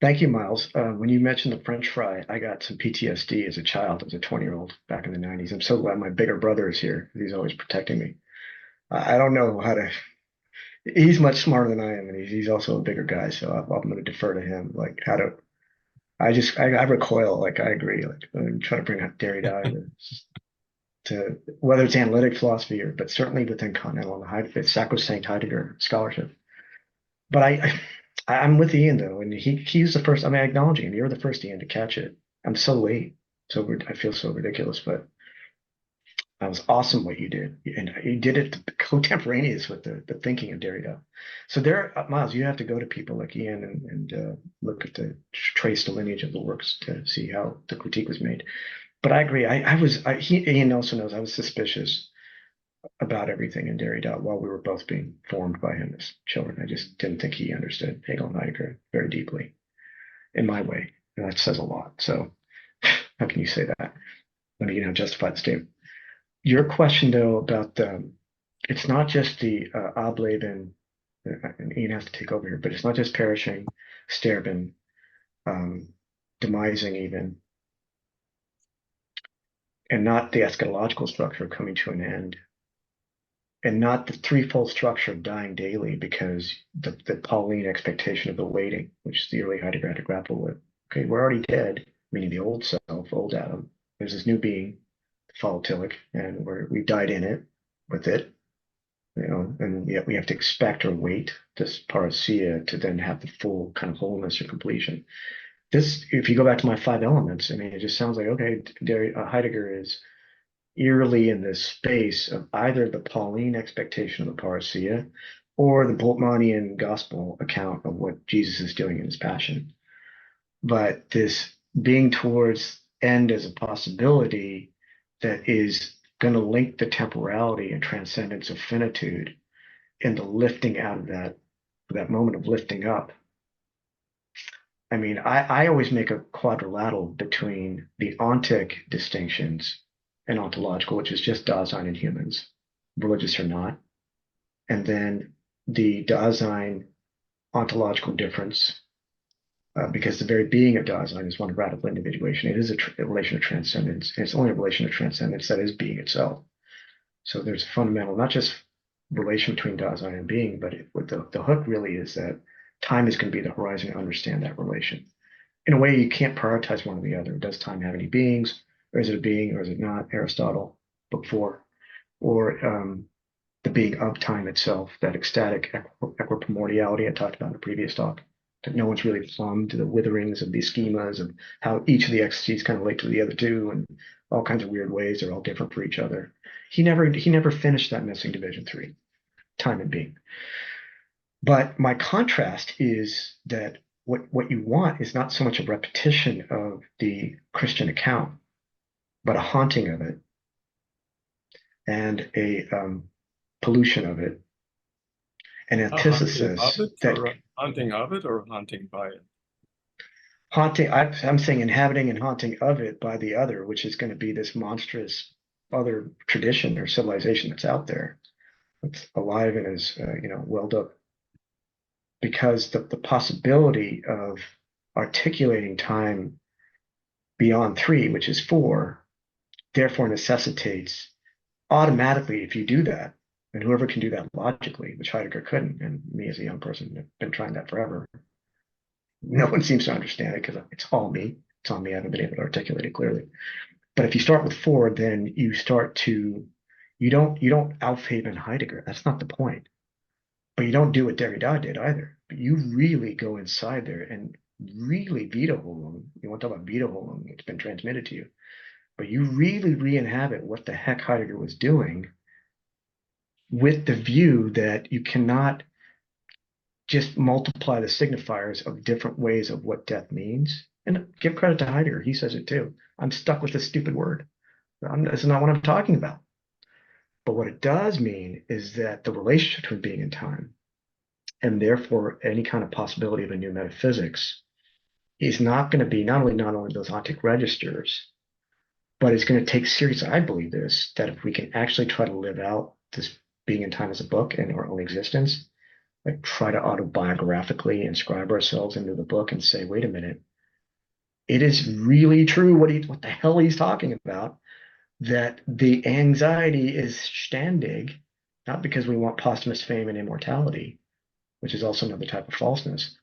Thank you, Miles. When you mentioned the French fry, I got some PTSD as a child, as a 20-year-old back in the 90s. I'm so glad my bigger brother is here. He's always protecting me. I don't know how to, he's much smarter than I am, and he's also a bigger guy, so I'm going to defer to him. Like how to, I recoil, like I agree, like I'm trying to bring up Derrida to whether it's analytic philosophy but certainly within continental and sacrosanct Heidegger scholarship. But I'm with Ian though, and he was the first. I mean, I acknowledge him. You're the first Ian to catch it. I'm so late, I feel so ridiculous, but that was awesome what you did, and you did it contemporaneous with the thinking of Derrida. So there, Miles, you have to go to people like Ian and look at trace the lineage of the works to see how the critique was made. But I agree. Ian also knows I was suspicious about everything in Derrida while we were both being formed by him as children. I just didn't think he understood Hegel and Heidegger very deeply in my way. And that says a lot. So how can you say that? Let me justify the statement. Your question, though, about it's not just the Ableben, and Ian has to take over here, but it's not just perishing, sterben, demising even, and not the eschatological structure of coming to an end, and not the threefold structure of dying daily, because the Pauline expectation of the waiting, which the early Heidegger had to grapple with. Okay, we're already dead, meaning the old self, old Adam. There's this new being, Tillich, and we died in it, with it, and yet we have to expect or wait this parousia to then have the full kind of wholeness or completion. This, if you go back to my 5 elements, I mean, it just sounds like, okay, Heidegger is eerily in this space of either the Pauline expectation of the parousia or the Bultmannian gospel account of what Jesus is doing in his passion. But this being towards end as a possibility that is going to link the temporality and transcendence of finitude in the lifting out of that moment of lifting up. I mean, I always make a quadrilateral between the ontic distinctions and ontological, which is just Dasein in humans, religious or not, and then the Dasein ontological difference, because the very being of Dasein is one of radical individuation. It is a relation of transcendence, and it's only a relation of transcendence that is being itself. So there's a fundamental, not just relation between Dasein and being, but what the hook really is that time is going to be the horizon to understand that relation. In a way, you can't prioritize one or the other. Does time have any beings, or is it a being, or is it not? Aristotle, book 4, or the being of time itself, that ecstatic equiprimordiality I talked about in the previous talk, that no one's really plumbed the witherings of these schemas of how each of the ecstasies kind of relate to the other two, and all kinds of weird ways. They're all different for each other. He never finished that missing division 3, time and being. But my contrast is that what you want is not so much a repetition of the Christian account, but a haunting of it, and pollution of it, an A hunting antithesis of it, that or a hunting of it, or hunting by it? haunting, I'm saying inhabiting and haunting of it by the other, which is going to be this monstrous other tradition or civilization that's out there, that's alive and is, welled up. Because the possibility of articulating time beyond three, which is four, therefore necessitates automatically, if you do that, and whoever can do that logically, which Heidegger couldn't, and me as a young person have been trying that forever. No one seems to understand it because it's all me. It's on me. I haven't been able to articulate it clearly. But if you start with four, then you start to you don't Aufheben Heidegger. That's not the point. But you don't do what Derrida did either. But you really go inside there and really wiederholen. You want to talk about wiederholen, it's been transmitted to you. But you really re-inhabit what the heck Heidegger was doing with the view that you cannot just multiply the signifiers of different ways of what death means. And give credit to Heidegger. He says it too. I'm stuck with this stupid word. This is not what I'm talking about. But what it does mean is that the relationship between being and time, and therefore any kind of possibility of a new metaphysics, is not going to be not only those ontic registers, but it's going to take seriously, I believe this, that if we can actually try to live out this being in time as a book and our own existence, like try to autobiographically inscribe ourselves into the book and say, wait a minute, it is really true what the hell he's talking about, that the anxiety is ständig, not because we want posthumous fame and immortality, which is also another type of falseness,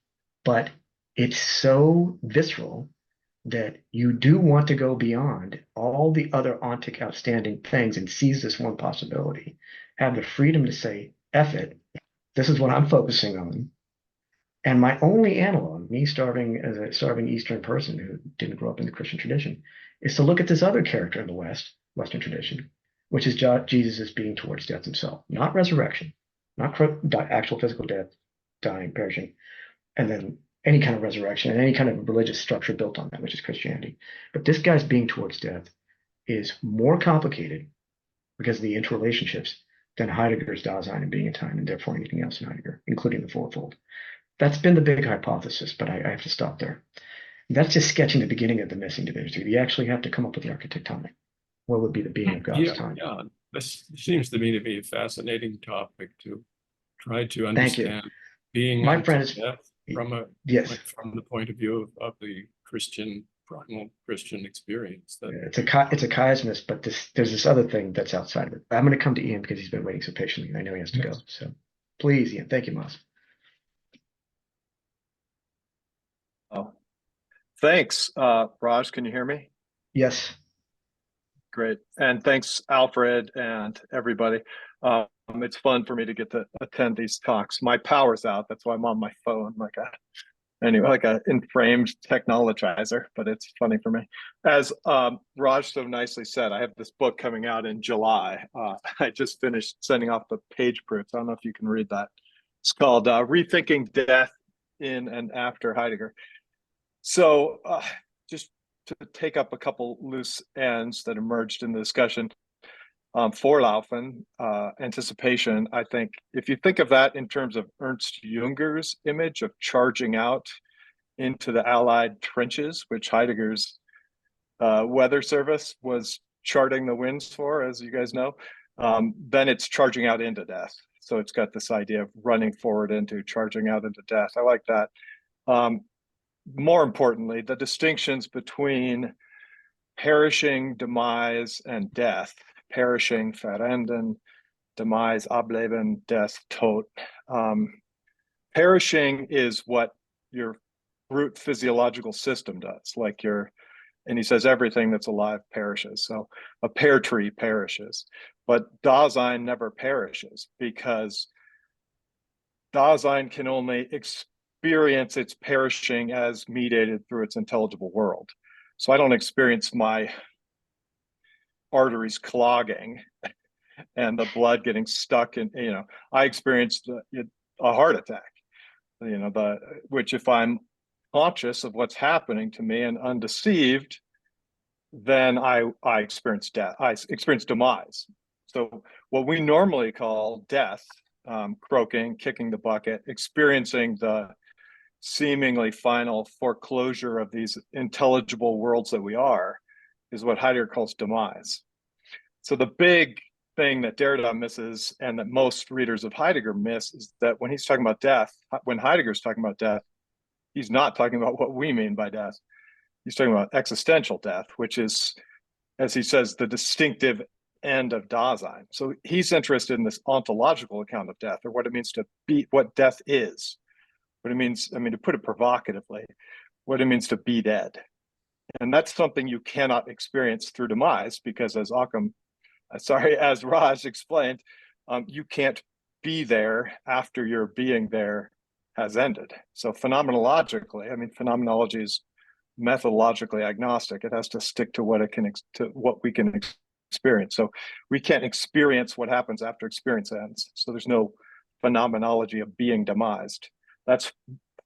but it's so visceral that you do want to go beyond all the other ontic outstanding things and seize this one possibility, have the freedom to say, F it, this is what I'm focusing on. And my only analog, me starving as a starving Eastern person who didn't grow up in the Christian tradition, is to look at this other character in the Western tradition, which is Jesus as being towards death himself, not resurrection, not actual physical death, dying, perishing, and then any kind of resurrection and any kind of religious structure built on that, which is Christianity. But this guy's being towards death is more complicated because of the interrelationships than Heidegger's Dasein and being in time, and therefore anything else in Heidegger, including the fourfold. That's been the big hypothesis, but I have to stop there. That's just sketching the beginning of the missing divinity. You actually have to come up with the architectonic. What would be the being of God's time? Yeah, this seems to me to be a fascinating topic to try to Thank you. understand being My unto friend is death from yes. from the point of view of the primal Christian experience. That It's a chiasmus, but there's this other thing that's outside of it. I'm going to come to Ian because he's been waiting so patiently, and I know he has to go. So please, Ian. Thank you, Moss. Oh, thanks, Raj. Can you hear me? Yes. Great. And thanks, Alfred and everybody. It's fun for me to get to attend these talks. My power's out. That's why I'm on my phone like a inframed technologizer, but it's funny for me. As Raj so nicely said, I have this book coming out in July. I just finished sending off the page proofs. I don't know if you can read that. It's called Rethinking Death in and After Heidegger. So just to take up a couple loose ends that emerged in the discussion, Vorlaufen, anticipation, I think, if you think of that in terms of Ernst Junger's image of charging out into the Allied trenches, which Heidegger's weather service was charting the winds for, as you guys know, then it's charging out into death. So it's got this idea of running forward into charging out into death. I like that. More importantly, the distinctions between perishing, demise, and death. Perishing, verenden, demise, ableben, death, tot. Perishing is what your brute physiological system does, and he says everything that's alive perishes. So a pear tree perishes, but Dasein never perishes because Dasein can only experience its perishing as mediated through its intelligible world. So I don't experience my arteries clogging and the blood getting stuck in, I experienced a heart attack, which if I'm conscious of what's happening to me and undeceived, then I experience death. I experience demise. So what we normally call death, croaking, kicking the bucket, experiencing the seemingly final foreclosure of these intelligible worlds that we are, is what Heidegger calls demise. So the big thing that Derrida misses and that most readers of Heidegger miss is that when he's talking about death, when Heidegger's talking about death, he's not talking about what we mean by death. He's talking about existential death, which is, as he says, the distinctive end of Dasein. So he's interested in this ontological account of death, or what it means to be, what death is, what it means, I mean, to put it provocatively, what it means to be dead. And that's something you cannot experience through demise, because as as Raj explained, you can't be there after your being there has ended. So phenomenologically, I mean, phenomenology is methodologically agnostic. It has to stick to what it can, to what we can experience. So we can't experience what happens after experience ends. So there's no phenomenology of being demised. That's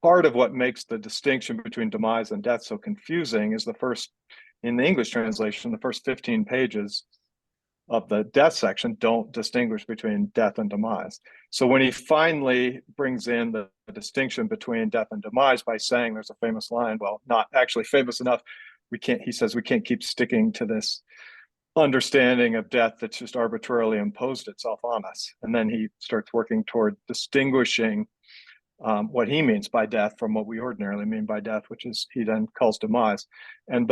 part of what makes the distinction between demise and death so confusing. Is the first, in the English translation, the first 15 pages of the death section don't distinguish between death and demise. So when he finally brings in the distinction between death and demise by saying, there's a famous line, well, not actually famous enough, he says we can't keep sticking to this understanding of death that's just arbitrarily imposed itself on us. And then he starts working toward distinguishing what he means by death from what we ordinarily mean by death, which is he then calls demise. And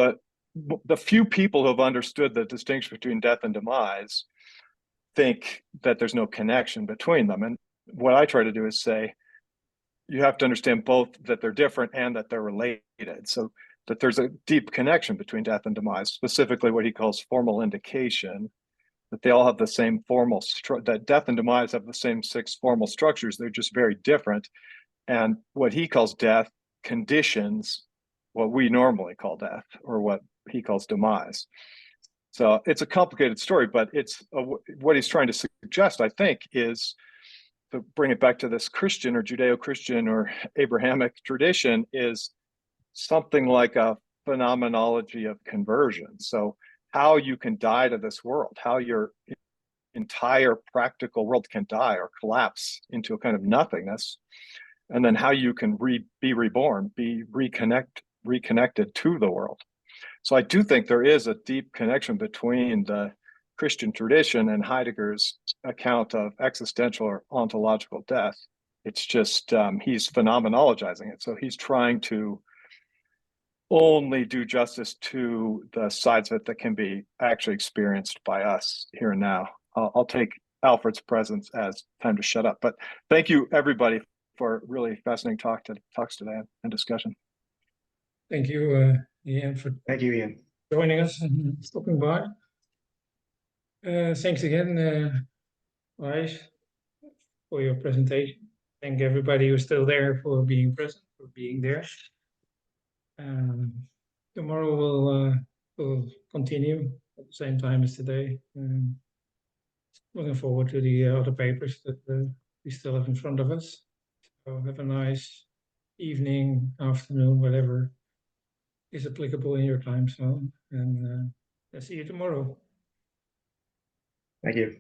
the few people who have understood the distinction between death and demise think that there's no connection between them. And what I try to do is say, you have to understand both that they're different and that they're related. So that there's a deep connection between death and demise, specifically what he calls formal indication, that they all have the same formal, that death and demise have the same 6 formal structures. They're just very different. And what he calls death conditions what we normally call death, or what he calls demise. So it's a complicated story, but it's what he's trying to suggest, I think, is to bring it back to this Christian or Judeo-Christian or Abrahamic tradition, is something like a phenomenology of conversion. So how you can die to this world, how your entire practical world can die or collapse into a kind of nothingness, and then how you can be reborn, be reconnected to the world. So I do think there is a deep connection between the Christian tradition and Heidegger's account of existential or ontological death. It's just he's phenomenologizing it. So he's trying to only do justice to the sides of it that can be actually experienced by us here and now. I'll take Alfred's presence as time to shut up. But thank you, everybody, for really fascinating talks today and discussion. Thank you, Ian, for Thank you, Ian. joining us and stopping by. Thanks again, Raj, for your presentation. Thank everybody who's still there for being present, for being there. Tomorrow we'll continue at the same time as today. Looking forward to the other papers that we still have in front of us. So have a nice evening, afternoon, whatever is applicable in your time zone. And I'll see you tomorrow. Thank you.